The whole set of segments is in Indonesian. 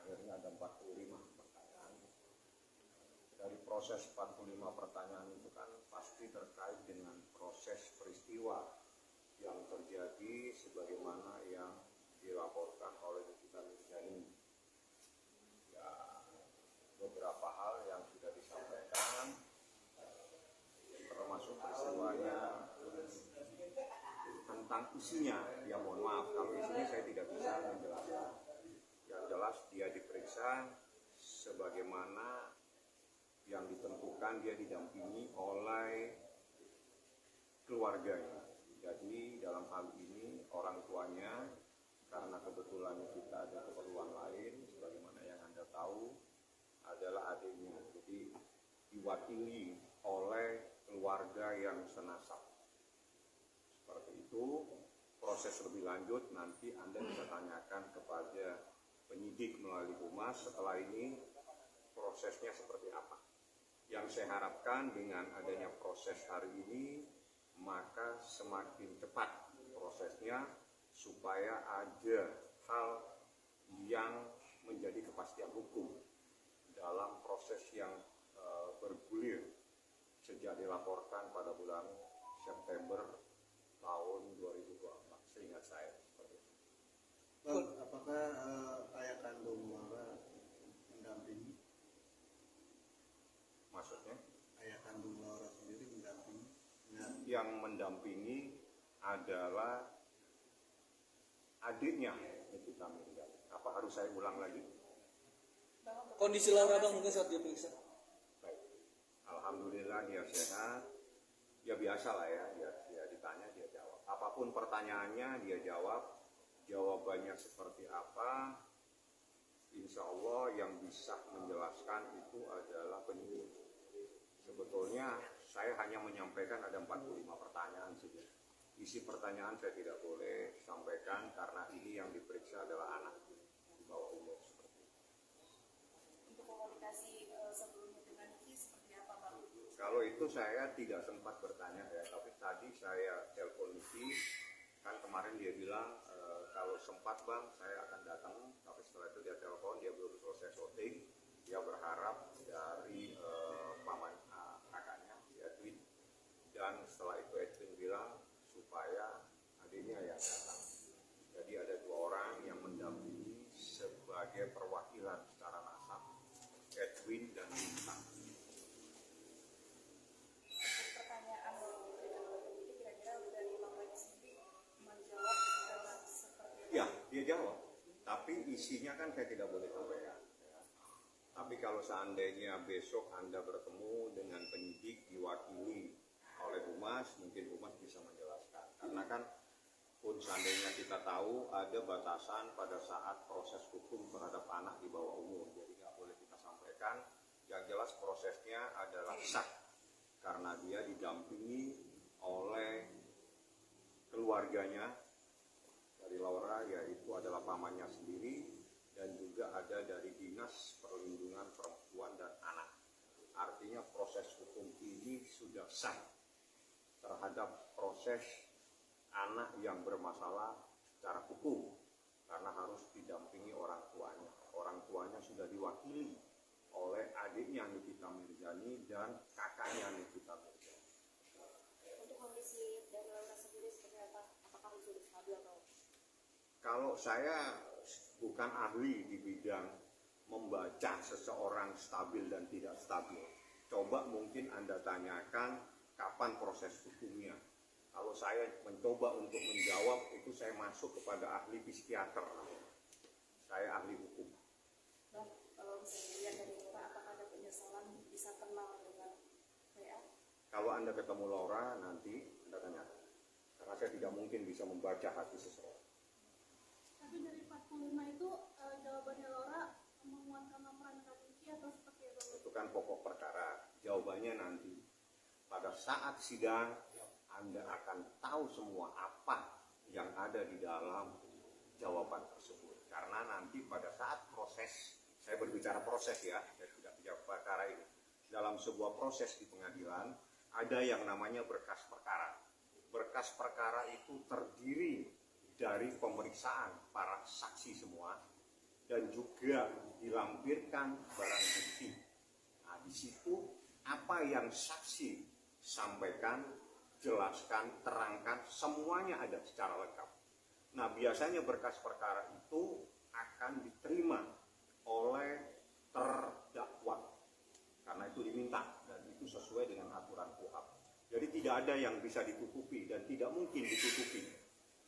akhirnya ada 45 pertanyaan. Dari proses 45 pertanyaan itu kan pasti terkait dengan proses peristiwa yang terjadi sebagaimana yang dilaporkan oleh Nikita Mirzani. Ya, beberapa hal yang sudah disampaikan termasuk peristiwanya, tentang isinya, ya mohon maaf kalau isinya saya tidak bisa menjelaskan. Yang jelas dia diperiksa sebagaimana yang ditentukan, dia didampingi oleh keluarganya. Jadi dalam hal ini orang tuanya, karena kebetulan kita ada keperluan lain, sebagaimana yang Anda tahu adalah adiknya. Jadi diwakili oleh keluarga yang senasab. Seperti itu, proses lebih lanjut nanti Anda bisa tanyakan kepada penyidik melalui humas. Setelah ini prosesnya seperti apa. Yang saya harapkan dengan adanya proses hari ini, maka semakin cepat prosesnya supaya ada hal yang menjadi kepastian hukum dalam proses yang bergulir sejak dilaporkan pada bulan September tahun 2024, seingat saya seperti itu. Bang, apakah ayah kandung Laura mendampingi? Maksudnya? Ayah kandung Laura sendiri mendampingi? Ya. Yang mendampingi adalah adiknya Nikita Mirzani. Apa harus saya ulang lagi? Kondisi Laura bang mungkin saat dia periksa. Baik. Alhamdulillah dia sehat. Ya biasa lah ya, dia ditanya dia jawab. Apapun pertanyaannya dia jawab. Jawabannya seperti apa, insya Allah yang bisa menjelaskan itu adalah penyidik. Sebetulnya saya hanya menyampaikan ada 45 pertanyaan saja. Isi pertanyaan saya tidak boleh sampaikan karena ini yang diperiksa adalah anak di bawah umur seperti itu. Untuk komunikasi sebelumnya dengan Niki seperti apa Bang? Kalau itu saya tidak sempat bertanya ya, tapi tadi saya telepon Niki, kan kemarin dia bilang kalau sempat bang saya akan datang, tapi setelah itu dia telepon, dia belum selesai syuting, dia berharap dari paman kakaknya si Edwin, dan setelah itu Edwin bilang supaya adiknya yang datang. Jadi ada dua orang yang mendampingi sebagai perwakilan secara nasab, Edwin dan Lintang. Pertanyaan ini kira-kira dari Bang Rani sendiri menjawab dengan seperti apa? Ya, dia jawab. Tapi isinya kan saya tidak boleh sampaikan. Ya. Tapi kalau seandainya besok Anda bertemu dengan penyidik diwakili oleh humas, mungkin humas bisa menjelaskan. Karena kan pun seandainya kita tahu ada batasan pada saat proses hukum terhadap anak di bawah umur. Jadi nggak boleh kita sampaikan. Yang jelas prosesnya adalah sah. Karena dia didampingi oleh keluarganya dari Laura, yaitu adalah pamannya sendiri dan juga ada dari Dinas Perlindungan Perempuan dan Anak. Artinya proses hukum ini sudah sah terhadap proses anak yang bermasalah secara hukum karena harus didampingi orang tuanya. Orang tuanya sudah diwakili oleh adiknya Nikita Mirzani dan kakaknya Nikita Mirzani. Untuk kondisi dari Laura sendiri seperti apa? Apakah sudah stabil atau? Kalau saya bukan ahli di bidang membaca seseorang stabil dan tidak stabil. Coba mungkin Anda tanyakan kapan proses hukumnya. Kalau saya mencoba untuk menjawab, itu saya masuk kepada ahli psikiater. Saya ahli hukum. Bang, kalau misalnya lihat dari Laura, apakah ada penyesalan bisa kenal dengan WA? Kalau Anda ketemu Laura, nanti Anda tanyakan. Karena saya tidak mungkin bisa membaca hati seseorang. Tapi dari 45 itu jawabannya Laura menguatkan laporan Niki atau seperti apa? Itu kan pokok perkara. Jawabannya nanti. Pada saat sidang, Anda akan tahu semua apa yang ada di dalam jawaban tersebut. Karena nanti pada saat proses, saya berbicara proses ya, saya tidak bicara perkara ini. Dalam sebuah proses di pengadilan, ada yang namanya berkas perkara. Berkas perkara itu terdiri dari pemeriksaan para saksi semua, dan juga dilampirkan barang bukti. Nah, di situ apa yang saksi sampaikan, jelaskan, terangkan, semuanya ada secara lengkap. Nah, biasanya berkas perkara itu akan diterima oleh terdakwa karena itu diminta dan itu sesuai dengan aturan KUHP. Jadi tidak ada yang bisa ditutupi dan tidak mungkin ditutupi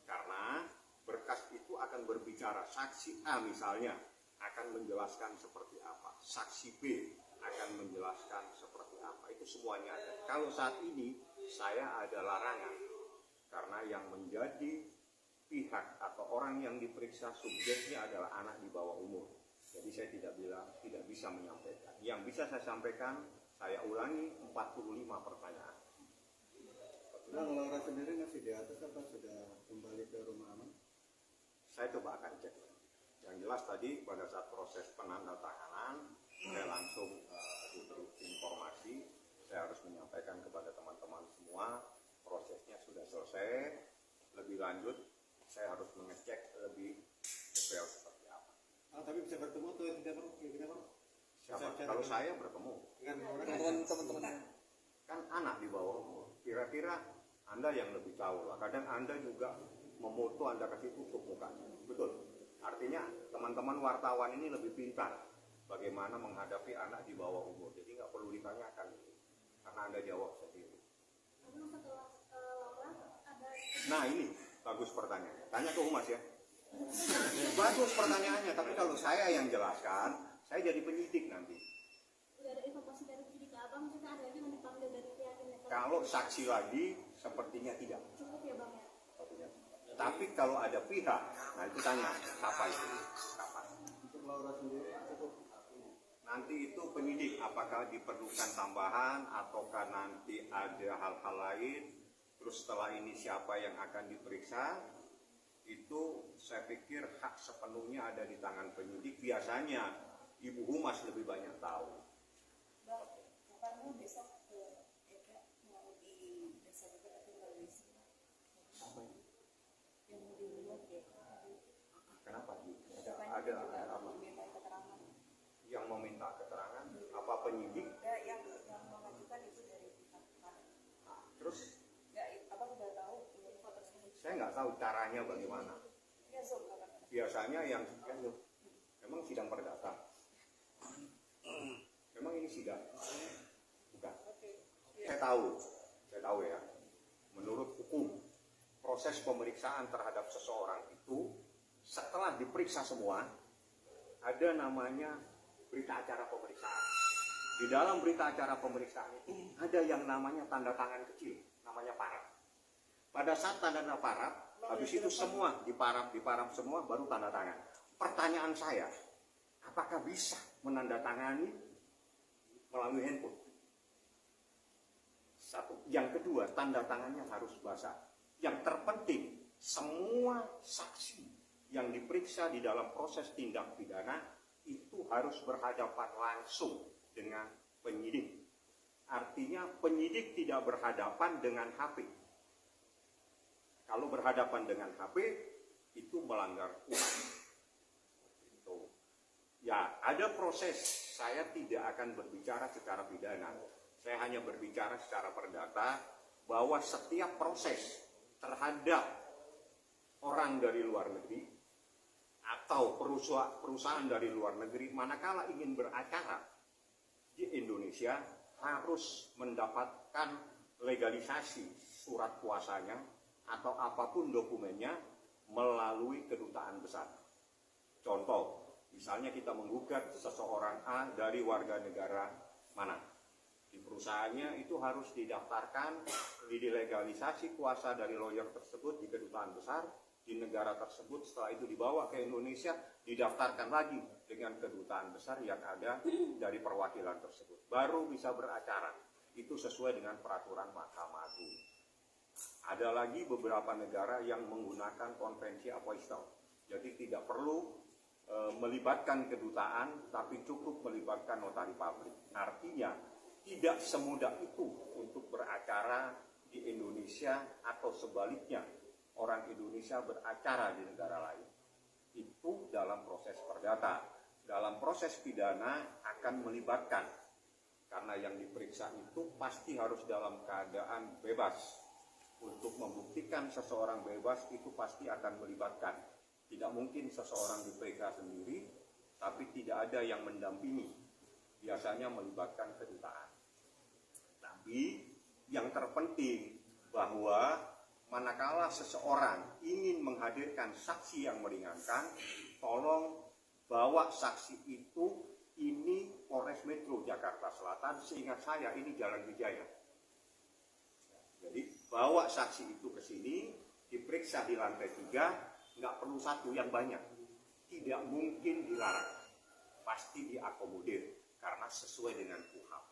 karena berkas itu akan berbicara. Saksi A misalnya akan menjelaskan seperti apa, saksi B akan menjelaskan seperti apa, itu semuanya ada. Kalau saat ini saya ada larangan karena yang menjadi pihak atau orang yang diperiksa subjeknya adalah anak di bawah umur. Jadi saya tidak bisa menyampaikan. Yang bisa saya sampaikan, saya ulangi 45 pertanyaan. Bang, Laura sendiri masih di atas apa sudah kembali ke rumah aman? Saya coba akan cek. Yang jelas tadi pada saat proses penandatanganan, saya langsung diberi informasi. Saya harus menyampaikan kepada teman-teman semua, prosesnya sudah selesai. Lebih lanjut, saya harus mengecek lebih detail seperti apa. Tapi bisa bertemu tuh tidak perlu? Siapa? Kalau saya bertemu Dengan orang Teman-teman. kan anak di bawah umur. Kira-kira Anda yang lebih tahu lah. Kadang Anda juga memoto, Anda kasih tutup mukanya. Betul. Artinya teman-teman wartawan ini lebih pintar bagaimana menghadapi anak di bawah umur. Jadi nggak perlu ditanyakan karena Anda jawab sendiri. Lalu setelah Laura ada Nah ini bagus pertanyaannya. Tanya ke Humas ya. Bagus pertanyaannya. Tapi kalau saya yang jelaskan, saya jadi penyidik nanti. udah ada informasi dari penyidik ke abang, maksudnya ada lagi yang dipanggil dari pihak yang Kalau saksi lagi, sepertinya tidak. cukup ya bang ya. Tapi kalau ada pihak, nah itu tanya, siapa itu? Kapan? untuk Laura sendiri cukup. Nanti itu penyidik, apakah diperlukan tambahan, ataukah nanti ada hal-hal lain. Terus setelah ini siapa yang akan diperiksa, itu saya pikir hak sepenuhnya ada di tangan penyidik. Biasanya Ibu Humas lebih banyak tahu. Bang, kapan besok ke Eka mau di desa juga atau nggak bisa? Yang mau dibuat ya. Kenapa? Banyak Ada juga apa? meminta keterangan. Yang meminta keterangan, apa penyidik? Enggak, yang mengajukan itu dari pihak mana? Terus Enggak, abang udah tahu info tersebut. saya nggak tahu caranya bagaimana. Ya, Zoom kapan? Biasanya yang memang sidang perdata. Memang ini sidang? Bukan. Saya tahu ya. Menurut hukum, proses pemeriksaan terhadap seseorang itu setelah diperiksa semua, ada namanya berita acara pemeriksaan. Di dalam berita acara pemeriksaan itu ada yang namanya tanda tangan kecil, namanya paraf. Pada saat tanda paraf, habis itu semua diparaf semua, baru tanda tangan. Pertanyaan saya, apakah bisa menandatangani melalui handphone? Satu. Yang kedua, tanda tangannya harus basah. Yang terpenting, semua saksi yang diperiksa di dalam proses tindak pidana itu harus berhadapan langsung dengan penyidik. Artinya penyidik tidak berhadapan dengan HP. Kalau berhadapan dengan HP, itu melanggar UHAP. Ya, ada proses. Saya tidak akan berbicara secara pidana. Saya hanya berbicara secara perdata bahwa setiap proses terhadap orang dari luar negeri atau perusahaan dari luar negeri manakala ingin beracara di Indonesia harus mendapatkan legalisasi surat kuasanya atau apapun dokumennya melalui kedutaan besar. Contoh, misalnya kita menggugat seseorang A dari warga negara mana. Di perusahaannya itu harus didaftarkan, dilegalisasi kuasa dari lawyer tersebut di kedutaan besar di negara tersebut. Setelah itu dibawa ke Indonesia, didaftarkan lagi dengan kedutaan besar yang ada dari perwakilan tersebut. Baru bisa beracara. Itu sesuai dengan peraturan Mahkamah Agung. Ada lagi beberapa negara yang menggunakan konvensi apoistal. Jadi tidak perlu melibatkan kedutaan, tapi cukup melibatkan notari publik. Artinya tidak semudah itu untuk beracara di Indonesia atau sebaliknya orang Indonesia beracara di negara lain. Itu dalam proses perdata. Dalam proses pidana akan melibatkan, karena yang diperiksa itu pasti harus dalam keadaan bebas. Untuk membuktikan seseorang bebas itu pasti akan melibatkan. Tidak mungkin seseorang diperiksa sendiri, tapi tidak ada yang mendampingi. Biasanya melibatkan kedutaan. Tapi yang terpenting bahwa manakala seseorang ingin menghadirkan saksi yang meringankan, tolong bawa saksi itu, ini Polres Metro Jakarta Selatan, seingat saya ini Jalan Wijaya. Jadi bawa saksi itu ke sini, diperiksa di lantai 3, nggak perlu satu, yang banyak. Tidak mungkin dilarang, pasti diakomodir karena sesuai dengan KUHAP.